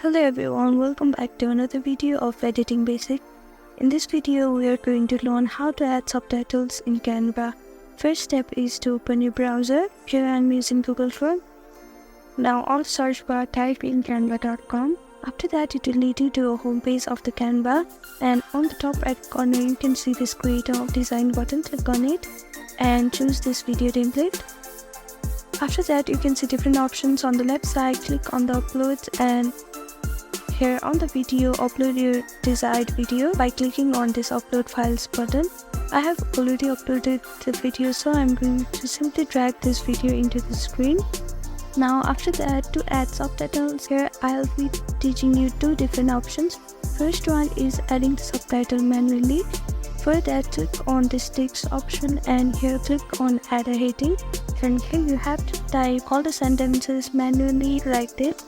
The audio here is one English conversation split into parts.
Hello everyone, welcome back to another video of Editing Basic. In this video, we are going to learn how to add subtitles in Canva. First step is to open your browser. Here I am using Google Chrome. Now on search bar type in canva.com. After that it will lead you to a home page of the Canva, and on the top right corner you can see this create a design button. Click on it and choose this video template. After that you can see different options on the left side. Click on the upload, and here on the video, upload your desired video by clicking on this upload files button. I have already uploaded the video, so I'm going to simply drag this video into the screen. Now after that, to add subtitles, here I'll be teaching you two different options. First one is adding the subtitle manually. For that, click on this text option and here click on add a heading, and here you have to type all the sentences manually like this.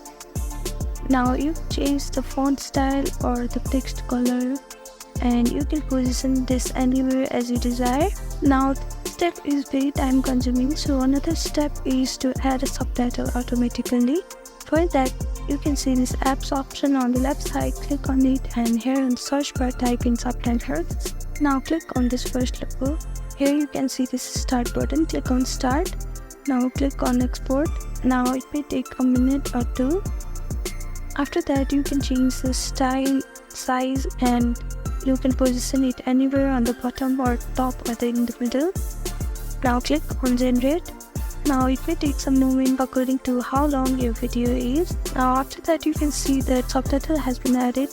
Now you change the font style or the text color, and you can position this anywhere as you desire. Now this step is very time consuming, so another step is to add a subtitle automatically. For that, you can see this apps option on the left side. Click on it and here in search bar type in subtitles. Now click on this first logo. Here you can see this start button. Click on start. Now click on export. Now it may take a minute or two. After that, you can change the style, size, and you can position it anywhere on the bottom or top or in the middle. Now click on generate. Now it may take some moment according to how long your video is. Now after that, you can see that subtitle has been added.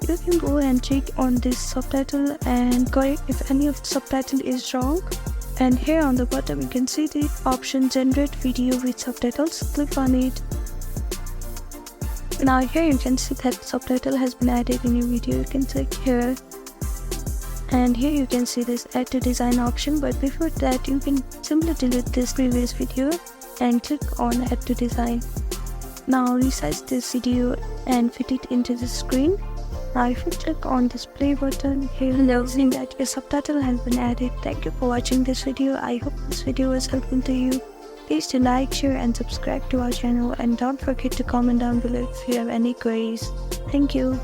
You can go and check on this subtitle and correct if any of the subtitle is wrong. And here on the bottom you can see the option generate video with subtitles. Click on it. Now here you can see that subtitle has been added in your video. You can click here, and here you can see this add to design option, but before that you can simply delete this previous video and click on add to design. Now resize this video and fit it into the screen. Now if you click on this play button, here you'll see that your subtitle has been added. Thank you for watching this video. I hope this video was helpful to you. Please do like, share and subscribe to our channel, and don't forget to comment down below if you have any queries. Thank you.